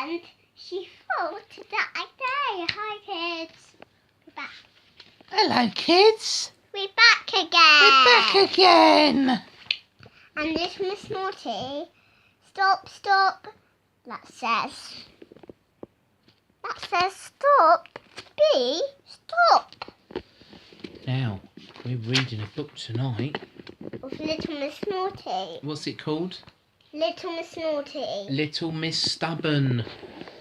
And she thought that I died. Hi, kids. We're back. Hello, kids. We're back again. We're back again. And this Miss Naughty. Stop, stop. That says stop. B, stop. Now, we're reading a book tonight. Of Little Miss Naughty. What's it called? Little Miss Naughty. Little Miss Stubborn.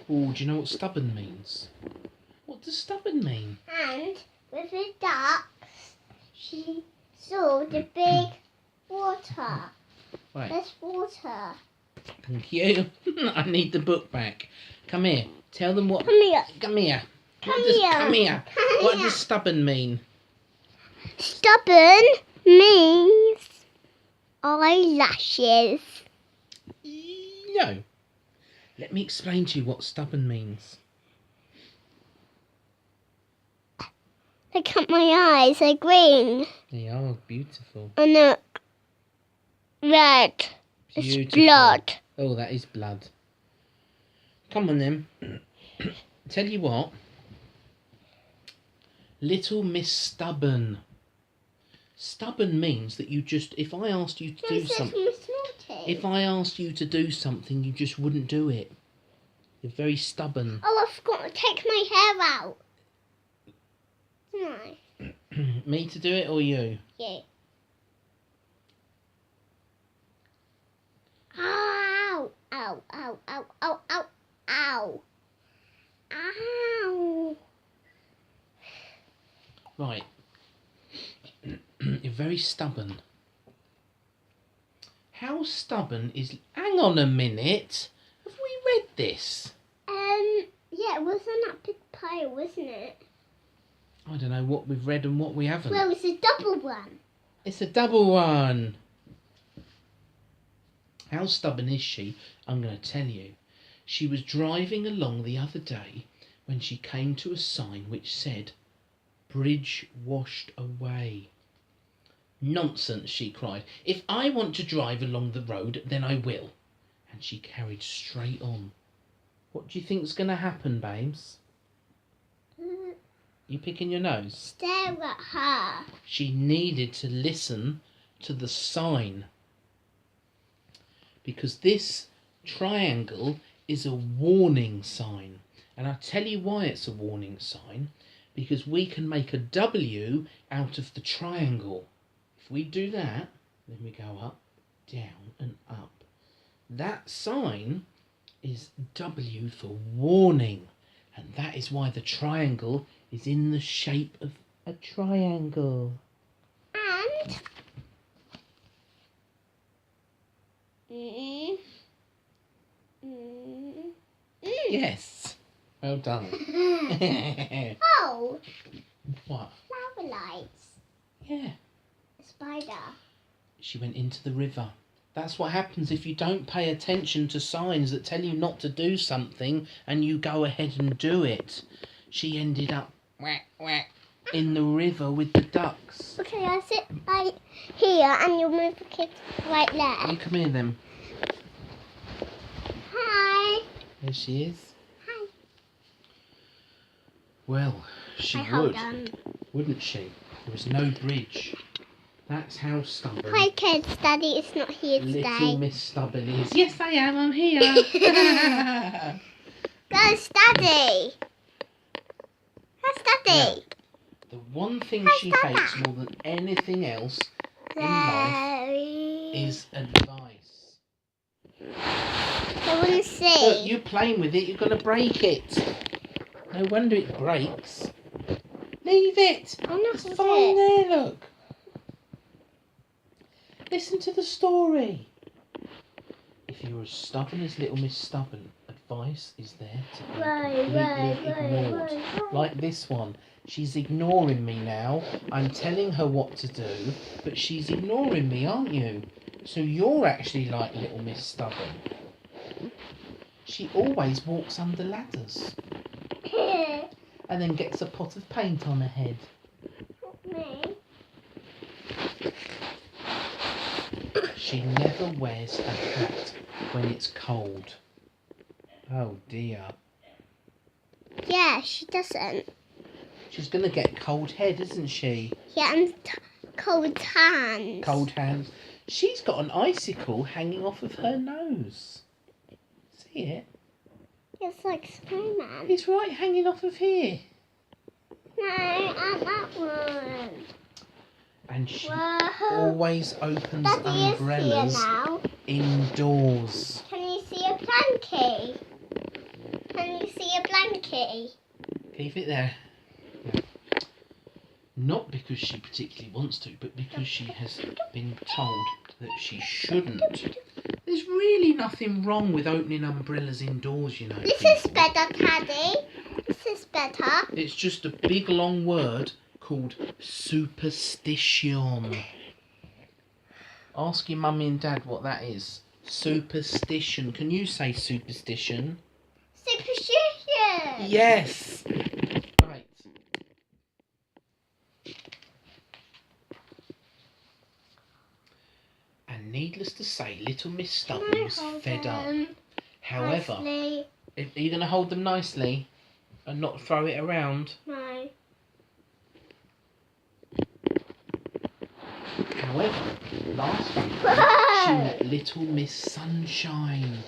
Oh, do you know what stubborn means? What does stubborn mean? And with the ducks, she saw the big water. Right. There's water. Thank you. I need the book back. Come here. Tell them what... Come here. Come here. Come here. Come here. Come What here. does stubborn mean? Stubborn means eyelashes. No. Let me explain to you what stubborn means. Look at my eyes, they're green. They are beautiful. And look, red. It's Beautiful. blood. Oh, that is blood. Come on then. Tell you what. Little Miss Stubborn. Stubborn means that you just, if I asked you to do something, if I asked you to do something, you just wouldn't do it. You're very stubborn. Oh, I forgot to take my hair out. No. Me to do it or you? Yeah. Ow! Ow! Ow! Ow! Ow! Ow! Ow! Ow! Right. You're very stubborn. How stubborn is... Hang on a minute. Have we read this? Yeah, it was on that big pile, wasn't it? I don't know what we've read and what we haven't. Well, it's a double one. It's a double one. How stubborn is she? I'm going to tell you. She was driving along the other day when she came to a sign which said, "Bridge washed away." "Nonsense," she cried. "If I want to drive along the road, then I will." And she carried straight on. What do you think's going to happen, babes? You picking your nose? Stare at her. She needed to listen to the sign. Because this triangle is a warning sign. And I'll tell you why it's a warning sign. Because we can make a W out of the triangle. If we do that, then we go up, down and up. That sign is W for warning. And that is why the triangle is in the shape of a triangle. And Yes. Well done. Oh, What? flower lights. Yeah. A spider. She went into the river. That's what happens if you don't pay attention to signs that tell you not to do something and you go ahead and do it. She ended up whack, whack, in the river with the ducks. Okay, I'll sit right here and you'll move the kids right there. You come here then. Hi. There she is. Hi. Well, she Hold would, on. wouldn't she? There was no bridge. That's how stubborn Hi kids, Daddy is not here Little today. Miss Stubborn is. Yes, I am. I'm here. That's Daddy. That's Daddy. The one thing Hi, she Papa. hates more than anything else in life is advice. I want to see. Look, you playing with it, you're going to break it. No wonder it breaks. Leave it. I'm not It's with fine it. there, look. Listen to the story. If you're as stubborn as Little Miss Stubborn, advice is there to be completely ignored. Like this one. She's ignoring me now. I'm telling her what to do, but she's ignoring me, aren't you? So you're actually like Little Miss Stubborn. She always walks under ladders and then gets a pot of paint on her head. Me. She never wears a hat when it's cold. Oh dear. Yeah, she doesn't. She's going to get cold head, isn't she? Yeah, and cold hands. Cold hands. She's got an icicle hanging off of her nose. See it? It's like Spider-Man. It's right hanging off of here. No, and that one. And she Whoa. always opens Daddy umbrellas is here now. indoors. Can you see a blankie? Can you see a blankie? Keep it there. Yeah. Not because she particularly wants to, but because she has been told that she shouldn't. There's really nothing wrong with opening umbrellas indoors, you know. This people. is better, Daddy. This is better. It's just a big long word called superstition. Ask your mummy and dad what that is. Superstition. Can you say superstition? Superstition. Yes. Right. And needless to say, little Miss Stubborn was fed up. However, Nicely. are you going to hold them nicely and not throw it around? No. However, last week she met little Miss Sunshine.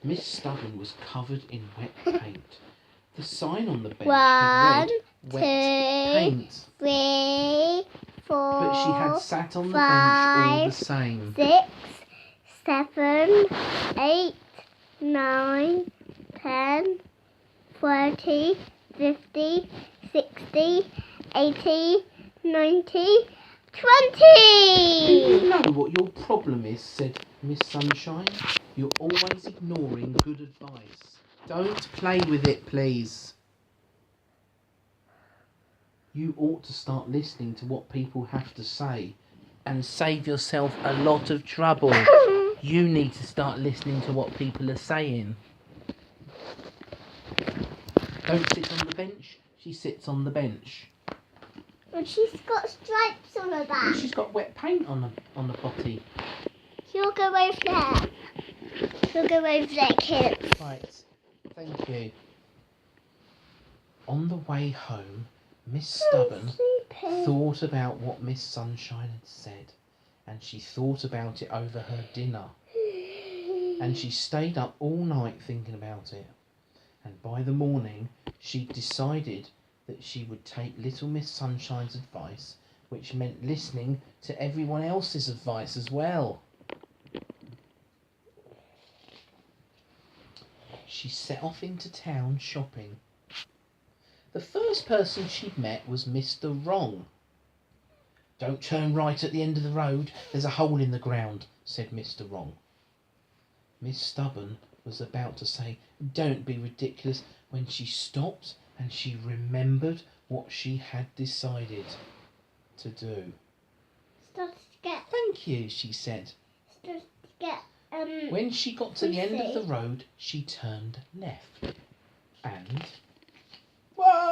Miss Stubborn was covered in wet paint. The sign on the bench had read, wet paint. 3, 4. But she had sat on the 5, bench all the same. 6, 7, 8, 9, 10, 30, 50, 60, 80, 90, 20! Do you know what your problem is, said Miss Sunshine? You're always ignoring good advice. Don't play with it, please. You ought to start listening to what people have to say and save yourself a lot of trouble. You need to start listening to what people are saying. Don't sit on the bench. She sits on the bench. And she's got stripes on her back. She's got wet paint on the body. She'll go over there. She'll go over there, kids. Right, thank you. On the way home, Miss Stubborn thought about what Miss Sunshine had said, and she thought about it over her dinner. And she stayed up all night thinking about it. And by the morning, she decided that she would take little Miss Sunshine's advice, which meant listening to everyone else's advice as well. She set off into town shopping. The first person she'd met was Mr. Wrong. Don't turn right at the end of the road, there's a hole in the ground, said Mr. Wrong. Miss Stubborn was about to say, don't be ridiculous, when she stopped and she remembered what she had decided to do. Started to get. Thank you, she said. Started to get. When she got to the end of the road, she turned left. And... whoa!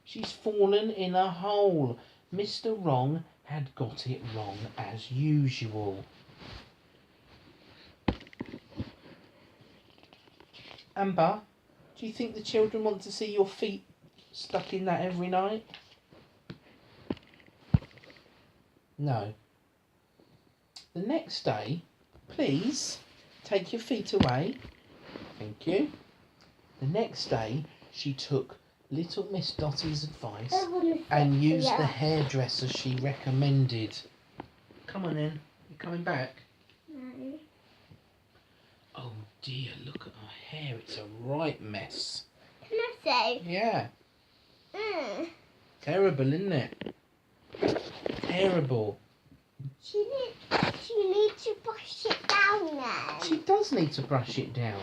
She's fallen in a hole. Mr. Wrong had got it wrong as usual. Amber, do you think the children want to see your feet stuck in that every night? No. The next day, please take your feet away. Thank you. The next day, she took little Miss Dottie's advice and used the hairdresser she recommended. Come on in. You coming back? No. Oh dear, look at her hair. It's a right mess. Can I say? Yeah. Terrible, isn't it? Terrible. She needs to brush it down now. She does need to brush it down.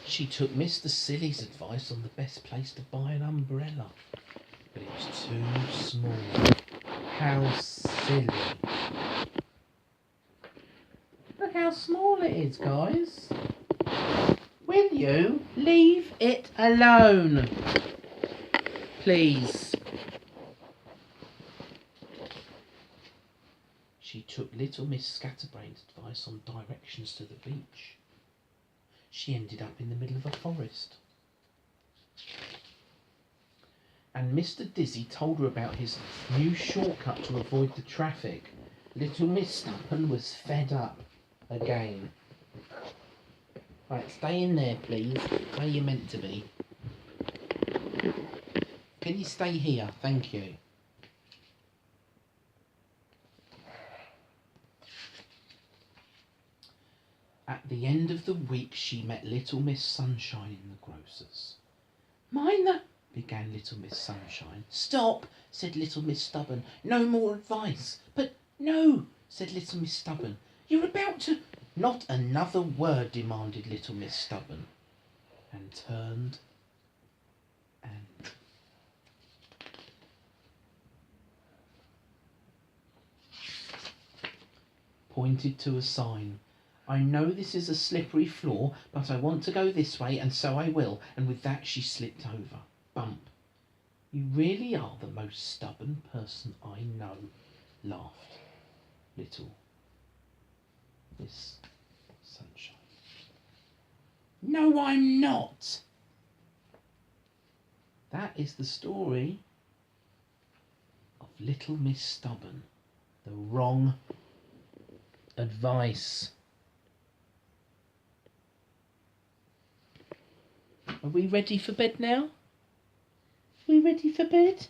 She took Mr. Silly's advice on the best place to buy an umbrella. But it was too small. How silly. Look how small it is, guys. Will you leave it alone? Please. She took little Miss Scatterbrain's advice on directions to the beach. She ended up in the middle of a forest. And Mr. Dizzy told her about his new shortcut to avoid the traffic. Little Miss Stubborn was fed up again. Right, stay in there, please, where you're meant to be. Can you stay here? Thank you. At the end of the week, she met Little Miss Sunshine in the grocer's. Mind the... began Little Miss Sunshine. Stop, said Little Miss Stubborn. No more advice. But no, said Little Miss Stubborn. You're about to... Not another word, demanded Little Miss Stubborn, and turned and... pointed to a sign. I know this is a slippery floor, but I want to go this way, and so I will. And with that she slipped over. Bump. You really are the most stubborn person I know, laughed Little Miss Sunshine. No, I'm not. That is the story of Little Miss Stubborn. The wrong advice. Are we ready for bed now? We ready for bed?